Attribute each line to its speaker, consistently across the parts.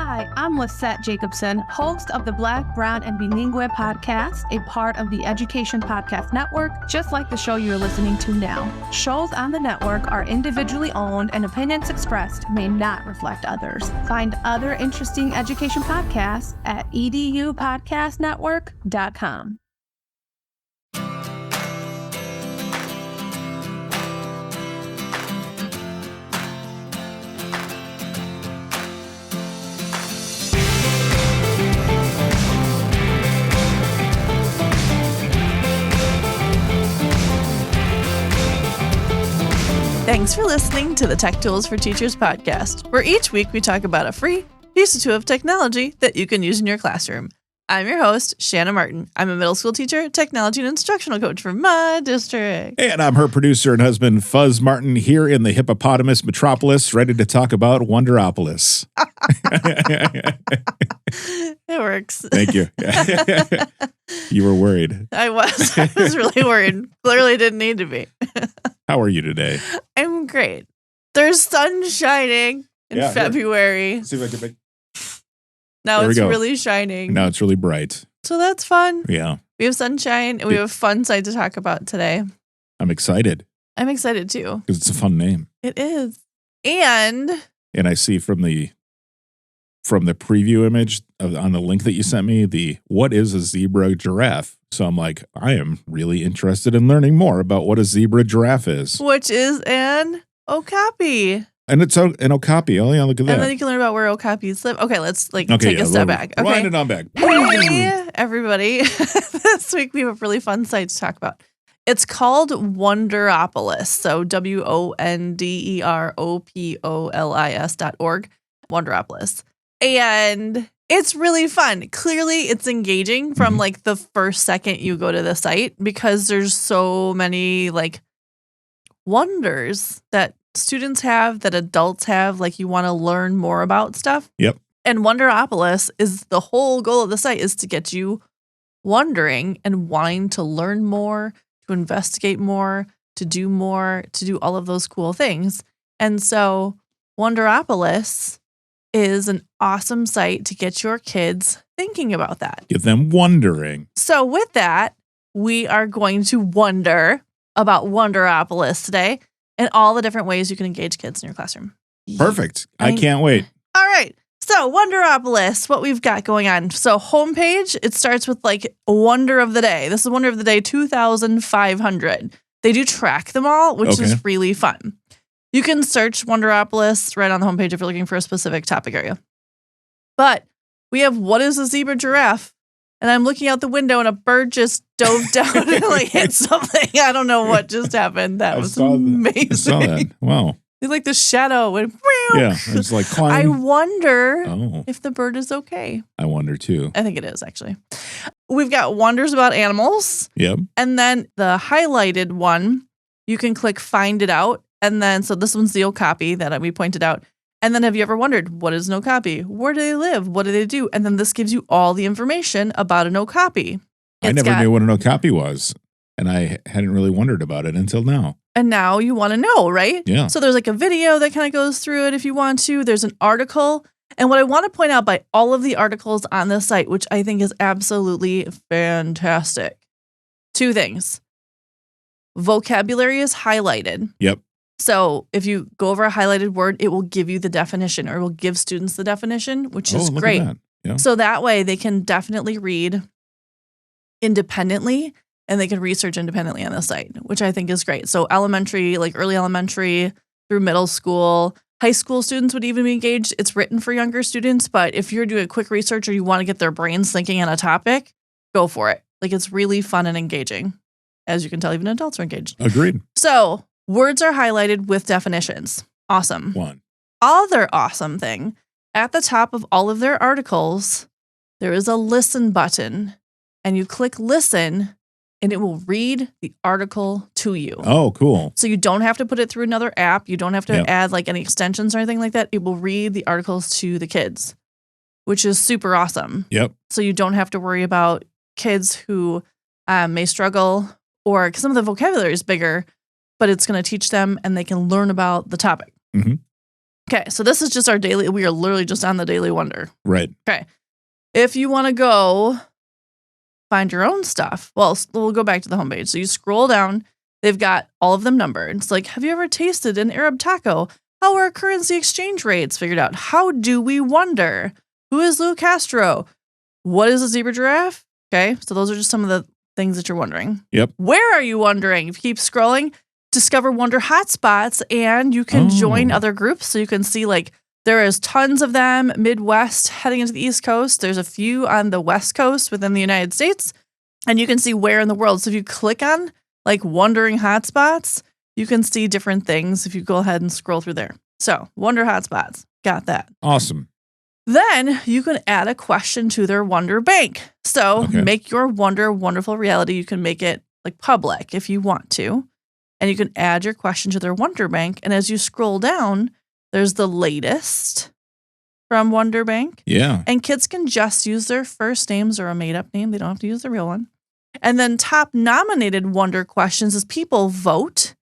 Speaker 1: Hi, I'm Lisette Jacobson, host of the Black, Brown, and Bilingue podcast, a part of the Education Podcast Network, just like the show you're listening to now. Shows on the network are individually owned and opinions expressed may not reflect others. Find other interesting education podcasts at edupodcastnetwork.com.
Speaker 2: Thanks for listening to the Tech Tools for Teachers podcast, where each week we talk about a free piece or two of technology that you can use in your classroom. I'm your host, Shanna Martin. I'm a middle school teacher, technology and instructional coach for my district.
Speaker 3: And I'm her producer and husband, Fuzz Martin, here in the hippopotamus metropolis, ready to talk about Wonderopolis.
Speaker 2: It works.
Speaker 3: Thank you. You were worried.
Speaker 2: I was really worried. Clearly didn't need to be.
Speaker 3: How are you today?
Speaker 2: I'm great. There's sun shining in February.
Speaker 3: See if I can make...
Speaker 2: Now
Speaker 3: There we
Speaker 2: it's
Speaker 3: go.
Speaker 2: really shining.
Speaker 3: Now it's really bright.
Speaker 2: So that's fun.
Speaker 3: Yeah.
Speaker 2: We have sunshine and we have a fun site to talk about today.
Speaker 3: I'm excited
Speaker 2: I'm excited too.
Speaker 3: because it's a fun name.
Speaker 2: It is. And
Speaker 3: And I see from the preview image on the link that you sent me, what is a zebra giraffe? So I'm like, I am really interested in learning more about what a zebra giraffe is.
Speaker 2: which is an okapi.
Speaker 3: And it's an okapi. Oh, yeah, look at that.
Speaker 2: And then you can learn about where okapis live. Okay, let's take a step back. Okay.
Speaker 3: Wind it on back.
Speaker 2: Hey, everybody. This week we have a really fun site to talk about. It's called Wonderopolis. So WONDEROPOLIS.org. Wonderopolis. And it's really fun. Clearly, it's engaging from like the first second you go to the site because there's so many like wonders that students have, that adults have, like you want to learn more about stuff.
Speaker 3: Yep.
Speaker 2: And Wonderopolis is the whole goal of the site is to get you wondering and wanting to learn more, to investigate more, to do all of those cool things. And so Wonderopolis is an awesome site to get your kids thinking about that.
Speaker 3: Get them wondering.
Speaker 2: So with that, we are going to wonder about Wonderopolis today and all the different ways you can engage kids in your classroom.
Speaker 3: Perfect. I can't wait.
Speaker 2: All right. So Wonderopolis, what we've got going on. So homepage, it starts with like Wonder of the Day. This is Wonder of the Day 2,500. They do track them all, which is really fun. You can search Wonderopolis right on the homepage if you're looking for a specific topic area. But we have what is a zebra giraffe? And I'm looking out the window and a bird just dove down and like hit something. I don't know what just happened. That was amazing.
Speaker 3: I saw that. Wow.
Speaker 2: It's like the shadow went.
Speaker 3: Yeah. It's like climbing.
Speaker 2: I wonder if the bird is okay.
Speaker 3: I wonder too.
Speaker 2: I think it is actually. We've got wonders about animals.
Speaker 3: Yep.
Speaker 2: And then the highlighted one, you can click find it out. And then, so this one's the okapi that we pointed out. And then have you ever wondered, what is an okapi? Where do they live? What do they do? And then this gives you all the information about an okapi.
Speaker 3: I never knew what an okapi was. And I hadn't really wondered about it until now.
Speaker 2: And now you want to know, right?
Speaker 3: Yeah.
Speaker 2: So there's like a video that kind of goes through it if you want to. There's an article. And what I want to point out by all of the articles on this site, which I think is absolutely fantastic. Two things. Vocabulary is highlighted.
Speaker 3: Yep.
Speaker 2: So if you go over a highlighted word, it will give you the definition or it will give students the definition, which is great.
Speaker 3: Look at that. Yeah.
Speaker 2: So that way they can definitely read independently and they can research independently on the site, which I think is great. So elementary, like early elementary through middle school, high school students would even be engaged. It's written for younger students, but if you're doing quick research or you want to get their brains thinking on a topic, go for it. Like it's really fun and engaging. As you can tell, even adults are engaged.
Speaker 3: Agreed.
Speaker 2: So words are highlighted with definitions. Awesome.
Speaker 3: One.
Speaker 2: Other awesome thing, at the top of all of their articles, there is a listen button. And you click listen, and it will read the article to you.
Speaker 3: Oh, cool.
Speaker 2: So you don't have to put it through another app. You don't have to add like any extensions or anything like that. It will read the articles to the kids, which is super awesome.
Speaker 3: Yep.
Speaker 2: So you don't have to worry about kids who may struggle or because some of the vocabulary is bigger, but it's going to teach them and they can learn about the topic.
Speaker 3: Mm-hmm.
Speaker 2: Okay, so this is just our daily. We are literally just on the daily wonder.
Speaker 3: Right.
Speaker 2: Okay. If you want to go find your own stuff, well, we'll go back to the homepage. So you scroll down. They've got all of them numbered. It's like, have you ever tasted an Arab taco? How are currency exchange rates figured out? How do we wonder? Who is Lou Castro? What is a zebra giraffe? Okay, so those are just some of the things that you're wondering.
Speaker 3: Yep.
Speaker 2: Where are you wondering? If you keep scrolling, discover wonder hotspots, and you can join other groups. So you can see like there is tons of them Midwest heading into the East Coast. There's a few on the West Coast within the United States, and you can see where in the world. So if you click on like wondering hotspots, you can see different things if you go ahead and scroll through there. So wonder hotspots, got that.
Speaker 3: Awesome.
Speaker 2: Then you can add a question to their Wonder Bank. So make your wonder wonderful reality. You can make it like public if you want to. And you can add your question to their Wonder Bank. And as you scroll down, there's the latest from Wonder Bank.
Speaker 3: Yeah.
Speaker 2: And kids can just use their first names or a made-up name. They don't have to use the real one. And then top nominated wonder questions is people vote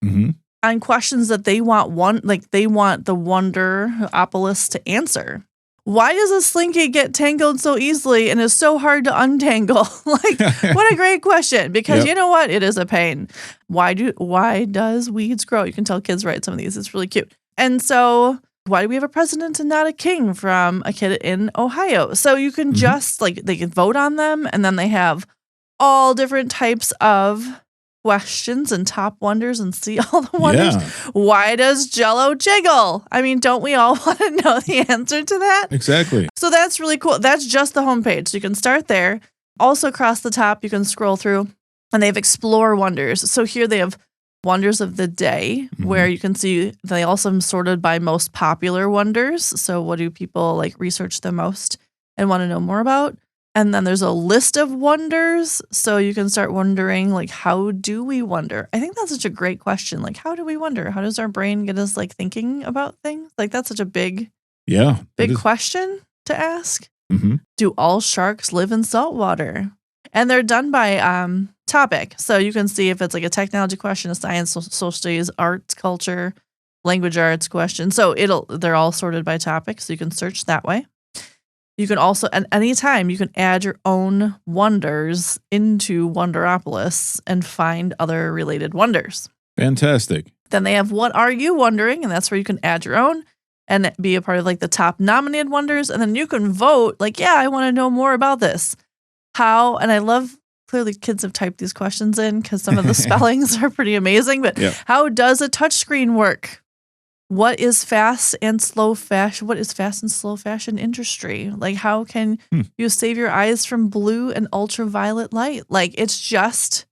Speaker 2: on questions that they want they want the Wonderopolis to answer. Why does a slinky get tangled so easily and is so hard to untangle? Like, what a great question. Because you know what? It is a pain. Why does weeds grow? You can tell kids write some of these. It's really cute. And so why do we have a president and not a king from a kid in Ohio? So you can just they can vote on them, and then they have all different types of questions and top wonders and see all the wonders.
Speaker 3: Yeah.
Speaker 2: Why does Jell-O jiggle? I mean, don't we all want to know the answer to that?
Speaker 3: Exactly.
Speaker 2: So that's really cool. That's just the homepage. So you can start there. Also across the top, you can scroll through, and they have explore wonders. So here they have wonders of the day, where you can see they also have sorted by most popular wonders. So what do people like research the most and want to know more about? And then there's a list of wonders. So you can start wondering, like, how do we wonder? I think that's such a great question. Like, how do we wonder? How does our brain get us like thinking about things? Like, that's such a big question to ask. Do all sharks live in salt water? And they're done by topic. So you can see if it's like a technology question, a science, social studies, arts, culture, language arts question. So they're all sorted by topic. So you can search that way. You can also, at any time, you can add your own wonders into Wonderopolis and find other related wonders.
Speaker 3: Fantastic.
Speaker 2: Then they have What Are You Wondering? And that's where you can add your own and be a part of like the top nominated wonders. And then you can vote like, yeah, I want to know more about this. How, and I love, clearly kids have typed these questions in because some of the spellings are pretty amazing. But how does a touchscreen work? What is fast and slow fashion? What is fast and slow fashion industry? Like, how can you save your eyes from blue and ultraviolet light? Like, it's just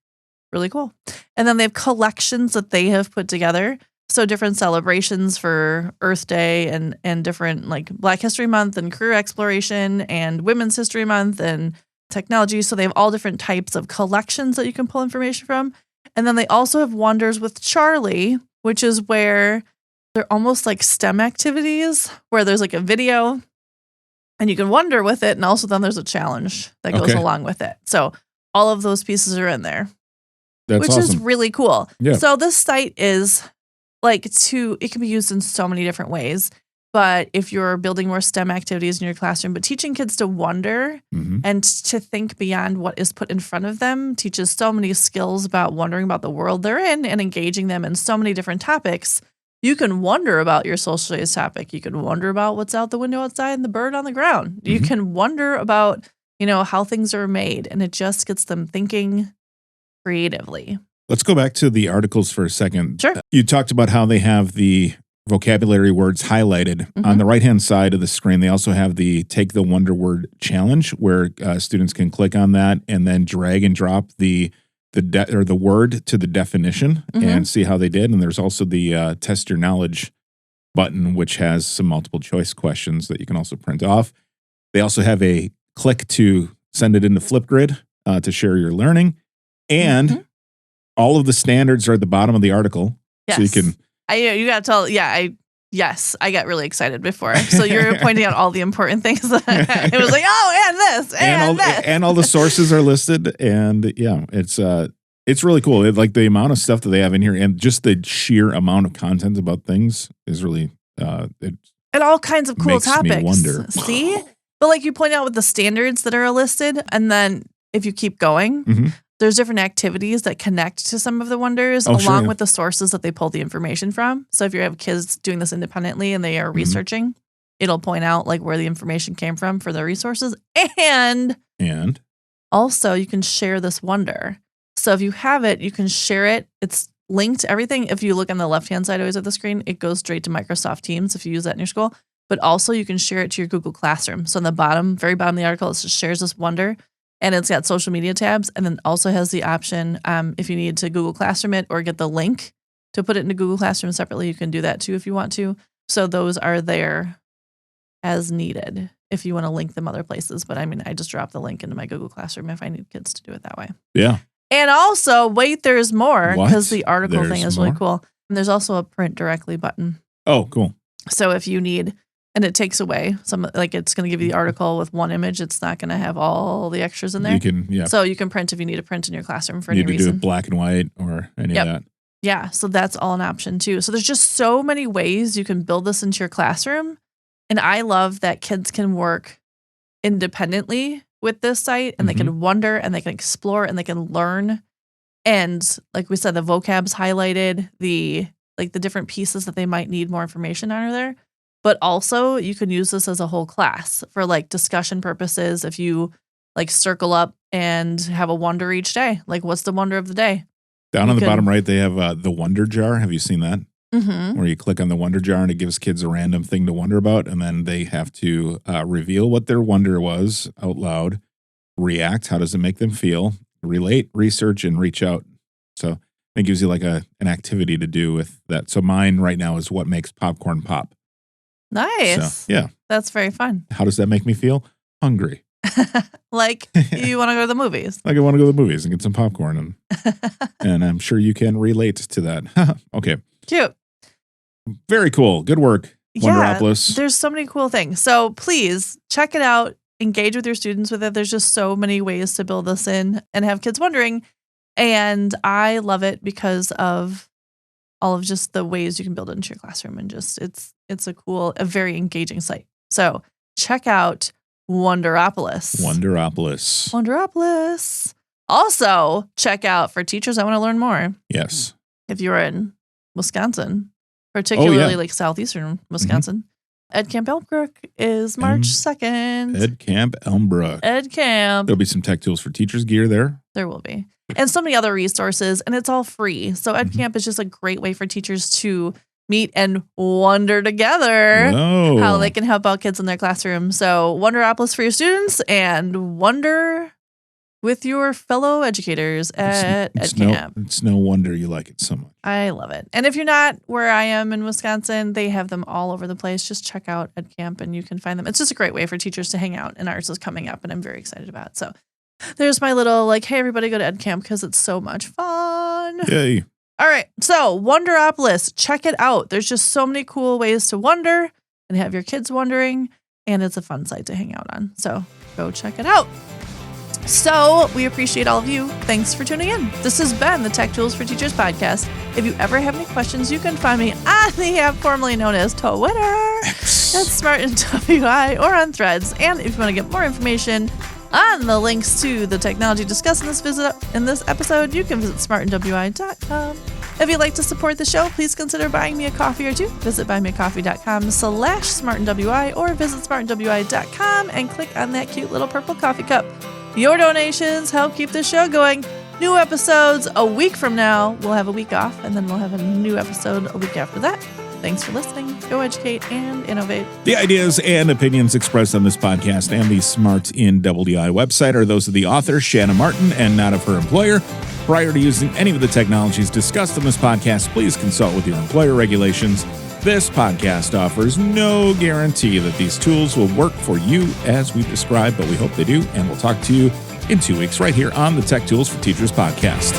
Speaker 2: really cool. And then they have collections that they have put together. So different celebrations for Earth Day and different like Black History Month and career exploration and Women's History Month and technology. So they have all different types of collections that you can pull information from. And then they also have Wonders with Charlie, which is where they're almost like STEM activities where there's like a video and you can wonder with it. And also then there's a challenge that goes along with it. So all of those pieces are in there, which is really cool. Yeah. So this site is like it can be used in so many different ways. But if you're building more STEM activities in your classroom, but teaching kids to wonder and to think beyond what is put in front of them teaches so many skills about wondering about the world they're in and engaging them in so many different topics. You can wonder about your social studies topic. You can wonder about what's out the window outside and the bird on the ground. You can wonder about, how things are made, and it just gets them thinking creatively.
Speaker 3: Let's go back to the articles for a second.
Speaker 2: Sure.
Speaker 3: You talked about how they have the vocabulary words highlighted. On the right-hand side of the screen, they also have the Take the Wonder Word Challenge, where students can click on that and then drag and drop the word to the definition and see how they did. And there's also the Test Your Knowledge button, which has some multiple choice questions that you can also print off. They also have a click to send it into Flipgrid to share your learning. And all of the standards are at the bottom of the article.
Speaker 2: Yes.
Speaker 3: So you can...
Speaker 2: you got to tell, I got really excited before. So you're pointing out all the important things. It was like, and this, and this.
Speaker 3: And all the sources are listed. And yeah, it's really cool. Like the amount of stuff that they have in here and just the sheer amount of content about things is really,
Speaker 2: And all kinds of cool
Speaker 3: Makes me
Speaker 2: topics.
Speaker 3: wonder.
Speaker 2: See? But like you point out with the standards that are listed, and then if you keep going, there's different activities that connect to some of the wonders along with the sources that they pull the information from. So if you have kids doing this independently and they are researching, it'll point out like where the information came from for the resources. And also you can share this wonder. So if you have it, you can share it. It's linked everything. If you look on the left-hand side always of the screen, it goes straight to Microsoft Teams if you use that in your school. But also you can share it to your Google Classroom. So on the bottom, very bottom of the article, it just shares this wonder. And it's got social media tabs, and then also has the option if you need to Google Classroom it or get the link to put it into Google Classroom separately, you can do that too if you want to. So those are there as needed if you want to link them other places. But I mean, I just drop the link into my Google Classroom if I need kids to do it that way.
Speaker 3: Yeah.
Speaker 2: And also, wait, there's more because the article thing is really cool. And there's also a print directly button.
Speaker 3: Oh, cool.
Speaker 2: So if you need... And it takes away some, like it's going to give you the article with one image. It's not going to have all the extras in there.
Speaker 3: You can,
Speaker 2: So you can print if you need to print in your classroom for any reason.
Speaker 3: You need to do it black and white or any of that.
Speaker 2: Yeah, so that's all an option too. So there's just so many ways you can build this into your classroom. And I love that kids can work independently with this site and they can wonder and they can explore and they can learn. And like we said, the vocab's highlighted, the different pieces that they might need more information on are there. But also you can use this as a whole class for like discussion purposes. If you like circle up and have a wonder each day, like what's the wonder of the day?
Speaker 3: Down on the bottom right, they have the wonder jar. Have you seen that? Where you click on the wonder jar and it gives kids a random thing to wonder about. And then they have to reveal what their wonder was out loud, react. How does it make them feel? Relate, research, and reach out. So it gives you like an activity to do with that. So mine right now is what makes popcorn pop.
Speaker 2: Nice.
Speaker 3: So, yeah.
Speaker 2: That's very fun.
Speaker 3: How does that make me feel? Hungry.
Speaker 2: Like you want to go to the movies.
Speaker 3: Like I want to go to the movies and get some popcorn. And I'm sure you can relate to that. Okay.
Speaker 2: Cute.
Speaker 3: Very cool. Good work, Wonderopolis.
Speaker 2: Yeah, there's so many cool things. So please check it out. Engage with your students with it. There's just so many ways to build this in and have kids wondering. And I love it because of all of just the ways you can build it into your classroom. And just it's a very engaging site. So check out Wonderopolis. Wonderopolis. Also, check out for teachers I want to learn more.
Speaker 3: Yes.
Speaker 2: If you're in Wisconsin, particularly like southeastern Wisconsin, EdCamp Elmbrook is March 2nd.
Speaker 3: EdCamp Elmbrook.
Speaker 2: EdCamp.
Speaker 3: There'll be some tech tools for teachers gear there.
Speaker 2: There will be. And so many other resources, and it's all free. So EdCamp is just a great way for teachers to meet and wonder together how they can help out kids in their classroom. So Wonderopolis for your students and wonder with your fellow educators at EdCamp.
Speaker 3: It's no wonder you like it so much.
Speaker 2: I love it. And if you're not where I am in Wisconsin, they have them all over the place. Just check out EdCamp and you can find them. It's just a great way for teachers to hang out, and ours is coming up and I'm very excited about it. So there's my little like, hey, everybody go to EdCamp because it's so much fun.
Speaker 3: Yay.
Speaker 2: All right. So Wonderopolis, check it out. There's just so many cool ways to wonder and have your kids wondering. And it's a fun site to hang out on. So go check it out. So we appreciate all of you. Thanks for tuning in. This has been the Tech Tools for Teachers podcast. If you ever have any questions, you can find me on the app formerly known as Twitter. That's SmartinWI or on Threads. And if you want to get more information on the links to the technology discussed in this episode, you can visit smartinwi.com. If you'd like to support the show, please consider buying me a coffee or two. Visit buymeacoffee.com/smartinwi or visit smartinwi.com and click on that cute little purple coffee cup. Your donations help keep the show going. New episodes a week from now. We'll have a week off, and then we'll have a new episode a week after that. Thanks for listening. Go educate and innovate.
Speaker 3: The ideas and opinions expressed on this podcast and the Smart in WDI website are those of the author, Shanna Martin, and not of her employer. Prior to using any of the technologies discussed in this podcast, please consult with your employer regulations. This podcast offers no guarantee that these tools will work for you as we described, but we hope they do, and we'll talk to you in 2 weeks right here on the Tech Tools for Teachers podcast.